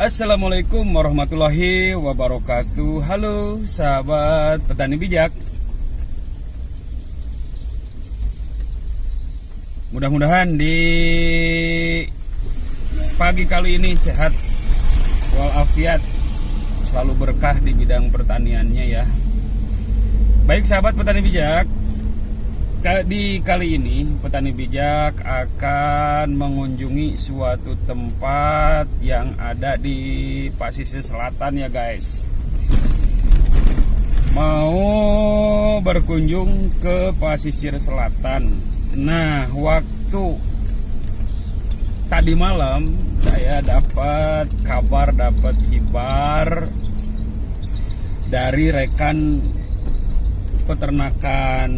Assalamualaikum warahmatullahi wabarakatuh. Halo sahabat petani bijak. Mudah-mudahan di pagi kali ini sehat walafiat, selalu berkah di bidang pertaniannya ya. Baik sahabat petani bijak, di kali ini petani bijak akan mengunjungi suatu tempat yang ada di Pasisir Selatan ya guys. Mau berkunjung ke Pasisir Selatan. Nah, waktu tadi malam saya dapat kabar, dapat hibar dari rekan peternakan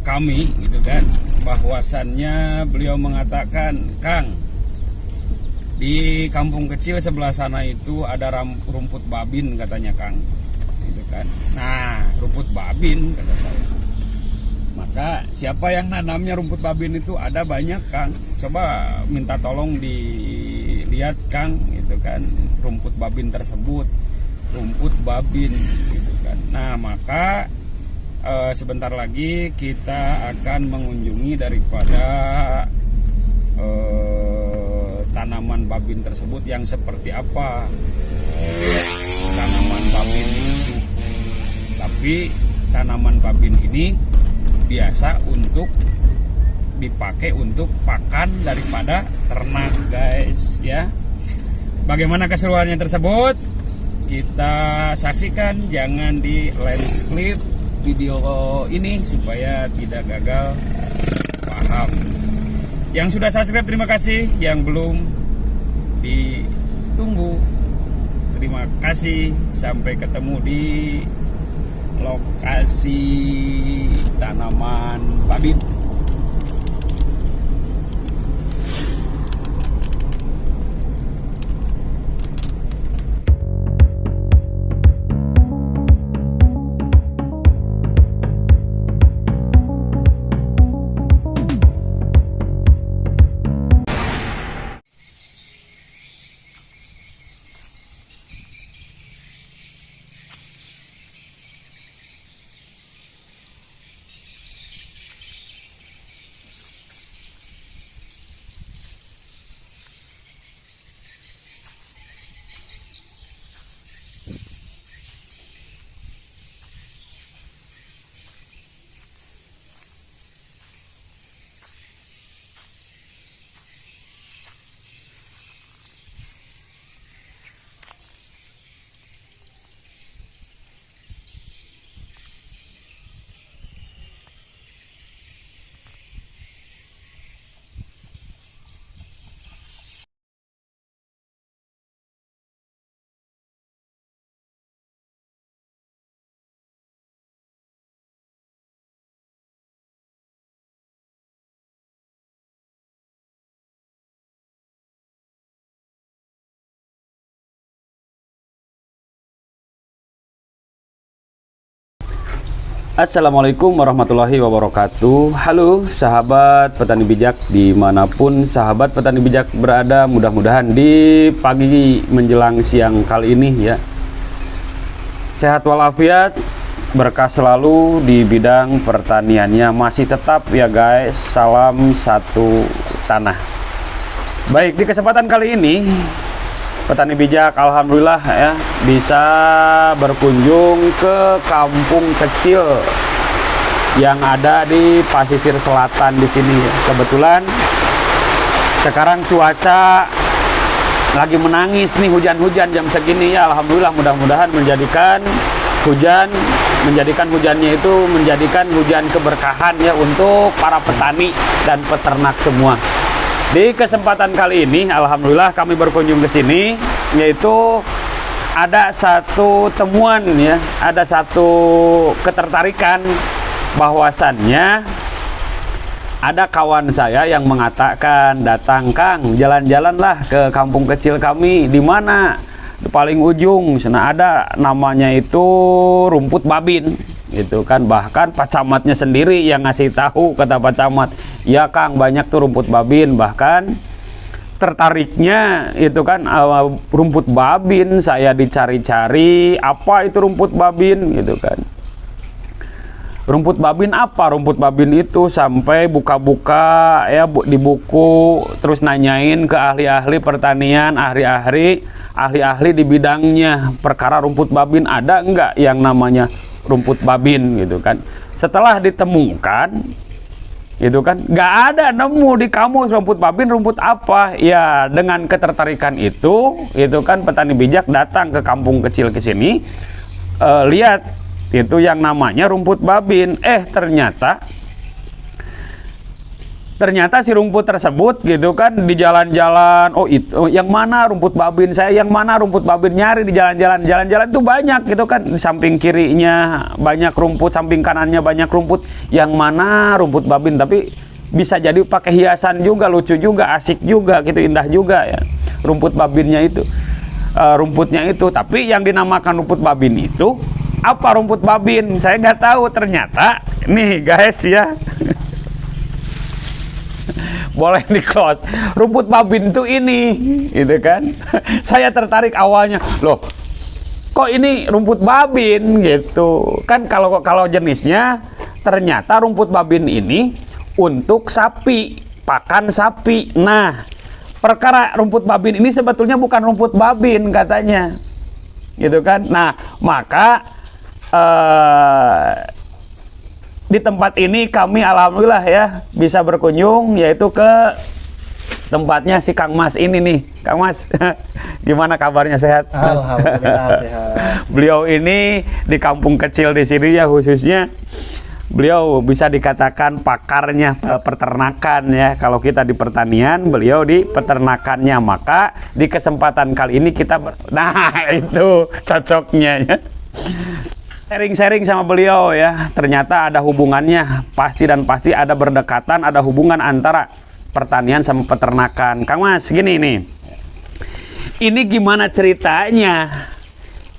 kami gitu kan, bahwasannya beliau mengatakan, Kang, di kampung kecil sebelah sana itu ada rumput babin katanya Kang gitu kan. Nah, rumput babin kata saya, maka siapa yang nanamnya rumput babin itu? Ada banyak Kang, coba minta tolong dilihat Kang gitu kan, rumput babin tersebut, rumput babin gitu kan. Nah, maka sebentar lagi kita akan mengunjungi daripada tanaman babin tersebut, yang seperti apa tanaman babin itu. Tapi tanaman babin ini biasa untuk dipakai untuk pakan daripada ternak guys ya. Bagaimana keseruannya tersebut? Kita saksikan, jangan di landscape video ini supaya tidak gagal paham. Yang sudah subscribe terima kasih, yang belum ditunggu terima kasih. Sampai ketemu di lokasi tanaman babin. Assalamualaikum warahmatullahi wabarakatuh. Halo sahabat petani bijak dimanapun sahabat petani bijak berada. Mudah-mudahan di pagi menjelang siang kali ini ya, sehat walafiat, berkah selalu di bidang pertaniannya. Masih tetap ya guys, salam satu tanah. Baik, di kesempatan kali ini petani bijak alhamdulillah ya bisa berkunjung ke kampung kecil yang ada di Pasisir Selatan di sini. Kebetulan sekarang cuaca lagi menangis nih, hujan-hujan jam segini ya. Alhamdulillah, mudah-mudahan menjadikan hujannya itu menjadikan hujan keberkahan ya untuk para petani dan peternak semua. Di kesempatan kali ini alhamdulillah kami berkunjung ke sini, yaitu ada satu temuan ya, ada satu ketertarikan bahwasannya ada kawan saya yang mengatakan, datang Kang, jalan-jalanlah ke kampung kecil kami. Di mana? Di paling ujung sana ada namanya itu rumput babin gitu kan. Bahkan Pak Camatnya sendiri yang ngasih tahu, kata Pak Camat, ya Kang, banyak tuh rumput babin. Bahkan tertariknya itu kan rumput babin. Saya dicari-cari apa itu rumput babin gitu kan. Rumput babin apa? Rumput babin itu sampai buka-buka ya di buku, terus nanyain ke ahli-ahli pertanian, ahli-ahli di bidangnya perkara rumput babin, ada enggak yang namanya rumput babin gitu kan. Setelah ditemukan itu kan nggak ada nemu di kamus rumput babin rumput apa ya. Dengan ketertarikan itu kan petani bijak datang ke kampung kecil ke sini, lihat itu yang namanya rumput babin. Ternyata si rumput tersebut gitu kan di jalan-jalan, itu yang mana rumput babin saya, yang mana rumput babin, nyari di jalan-jalan itu banyak gitu kan. Di samping kirinya banyak rumput, samping kanannya banyak rumput, yang mana rumput babin. Tapi bisa jadi pakai hiasan juga, lucu juga, asik juga gitu, indah juga ya rumput babinnya itu, rumputnya itu. Tapi yang dinamakan rumput babin itu apa? Rumput babin saya nggak tahu. Ternyata nih guys ya, boleh di close, rumput babin itu ini gitu kan. Saya tertarik awalnya, loh kok ini rumput babin gitu kan. Kalau jenisnya ternyata rumput babin ini untuk sapi, pakan sapi. Nah, perkara rumput babin ini sebetulnya bukan rumput babin katanya gitu kan. Nah, maka di tempat ini kami alhamdulillah ya bisa berkunjung, yaitu ke tempatnya si Kang Mas ini nih. Kang Mas, gimana kabarnya, sehat? Alhamdulillah sehat. Beliau ini di kampung kecil di sini ya, khususnya beliau bisa dikatakan pakarnya peternakan ya. Kalau kita di pertanian, beliau di peternakannya. Maka di kesempatan kali ini kita nah itu cocoknya ya, sharing-sharing sama beliau ya. Ternyata ada hubungannya, pasti ada berdekatan, ada hubungan antara pertanian sama peternakan. Kang Mas, gini nih, ini gimana ceritanya?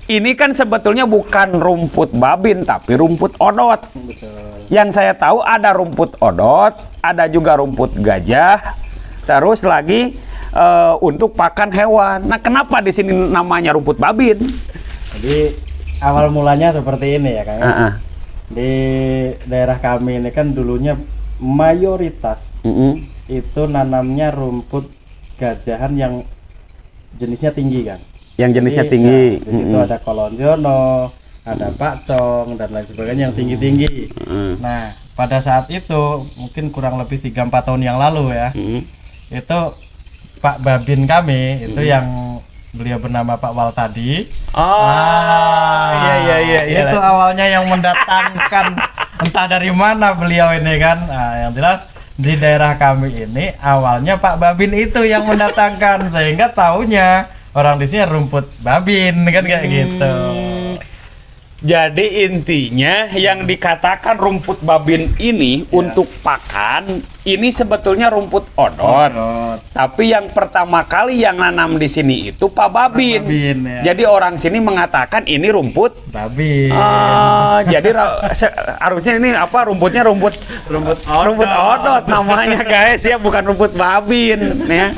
Ini kan sebetulnya bukan rumput babin, tapi rumput odot. Betul. Yang saya tahu ada rumput odot, ada juga rumput gajah, terus lagi untuk pakan hewan. Nah, kenapa di sini namanya rumput babin? Jadi awal mulanya seperti ini ya Kang. Di daerah kami ini kan dulunya mayoritas itu nanamnya rumput gajahan yang jenisnya tinggi kan. Yang jenisnya tinggi. Nah, di situ ada kolonjono, ada pakcong dan lain sebagainya yang tinggi-tinggi. Nah, pada saat itu mungkin kurang lebih 3-4 tahun yang lalu ya. Itu Pak Babin kami itu yang beliau bernama Pak Wal tadi. Iya. Itu awalnya yang mendatangkan entah dari mana beliau ini kan. Nah, yang jelas di daerah kami ini awalnya Pak Babin itu yang mendatangkan, sehingga taunya orang di sini rumput babin kan kayak gitu. Jadi intinya yang dikatakan rumput babin ini untuk pakan, ini sebetulnya rumput odot. Tapi yang pertama kali yang nanam di sini itu Pak Babin. Ya. Jadi orang sini mengatakan ini rumput babin. Jadi harusnya ini apa, rumputnya rumput odot namanya guys ya, bukan rumput babin ya.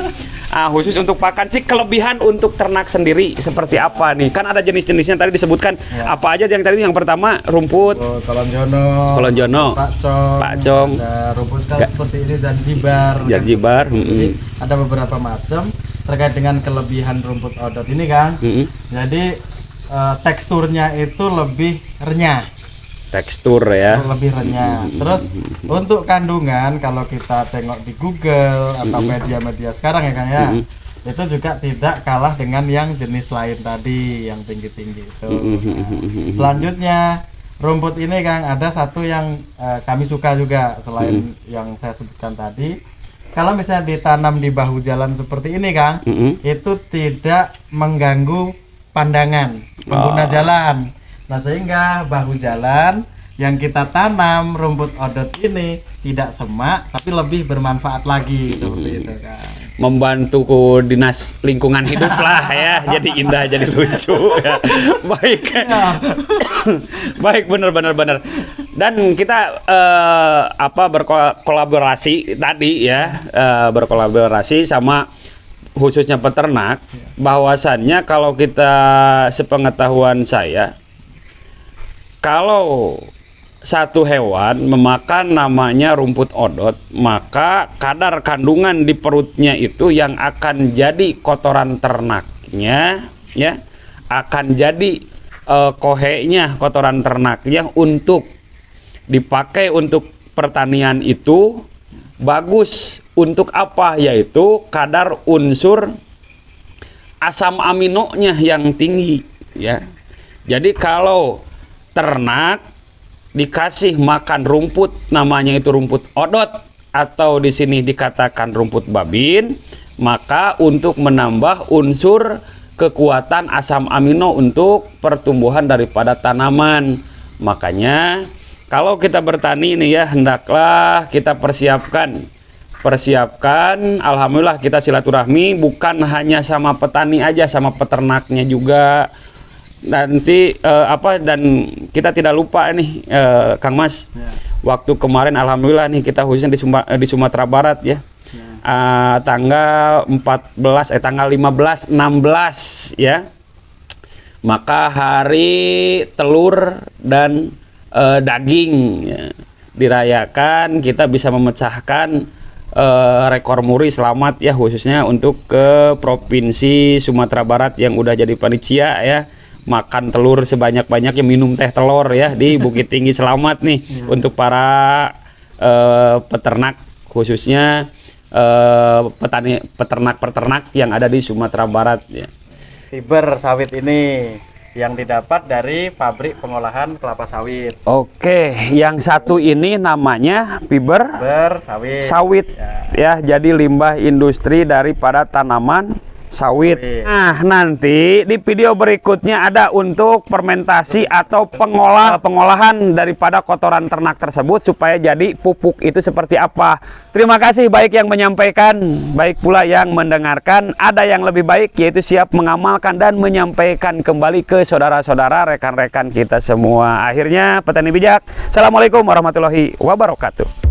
Khusus untuk pakan sih. Kelebihan untuk ternak sendiri seperti apa nih? Kan ada jenis-jenisnya tadi disebutkan ya. Apa aja yang tadi? Yang pertama rumput kolonjono, pakcong, ada rumput seperti ini Zanzibar. Jadi ada beberapa macam terkait dengan kelebihan rumput odot ini Kang. Jadi teksturnya itu lebih renyah. Tekstur ya. Lebih renyah. Terus untuk kandungan kalau kita tengok di Google atau media-media sekarang ya Kang ya, itu juga tidak kalah dengan yang jenis lain tadi yang tinggi-tinggi itu. Selanjutnya rumput ini Kang, ada satu yang kami suka juga selain yang saya sebutkan tadi. Kalau misalnya ditanam di bahu jalan seperti ini Kang, itu tidak mengganggu pandangan pengguna jalan. Nah, sehingga bahu jalan yang kita tanam rumput odot ini tidak semak tapi lebih bermanfaat lagi seperti itu kan. Membantu dinas lingkungan hidup lah ya, jadi indah, jadi lucu ya. Baik. Baik, benar. Dan kita berkolaborasi tadi ya, berkolaborasi sama khususnya peternak, bahwasannya kalau kita sepengetahuan saya, kalau satu hewan memakan namanya rumput odot, maka kadar kandungan di perutnya itu yang akan jadi kotoran ternaknya, ya, akan jadi kohenya, kotoran ternaknya untuk dipakai untuk pertanian itu bagus untuk apa? Yaitu kadar unsur asam aminonya yang tinggi, ya. Jadi kalau ternak dikasih makan rumput, namanya itu rumput odot atau di sini dikatakan rumput babin, maka untuk menambah unsur kekuatan asam amino untuk pertumbuhan daripada tanaman. Makanya kalau kita bertani ini ya, hendaklah kita persiapkan. Alhamdulillah kita silaturahmi bukan hanya sama petani aja, sama peternaknya juga. Nanti dan kita tidak lupa nih Kang Mas, waktu kemarin alhamdulillah nih kita khususnya di Sumatera Barat ya, tanggal 15 16 ya, maka hari telur dan daging ya, dirayakan, kita bisa memecahkan rekor muri, selamat ya, khususnya untuk ke Provinsi Sumatera Barat yang udah jadi panitia ya, makan telur sebanyak-banyaknya, minum teh telur ya di Bukit Tinggi. Selamat nih untuk para peternak, khususnya peternak yang ada di Sumatera Barat ya. Fiber sawit ini yang didapat dari pabrik pengolahan kelapa sawit. Oke, yang satu ini namanya fiber sawit ya, jadi limbah industri daripada tanaman sawit. Nah, nanti di video berikutnya ada untuk fermentasi atau pengolahan daripada kotoran ternak tersebut supaya jadi pupuk itu seperti apa. Terima kasih baik yang menyampaikan, baik pula yang mendengarkan. Ada yang lebih baik yaitu siap mengamalkan dan menyampaikan kembali ke saudara-saudara, rekan-rekan kita semua. Akhirnya petani bijak, assalamualaikum warahmatullahi wabarakatuh.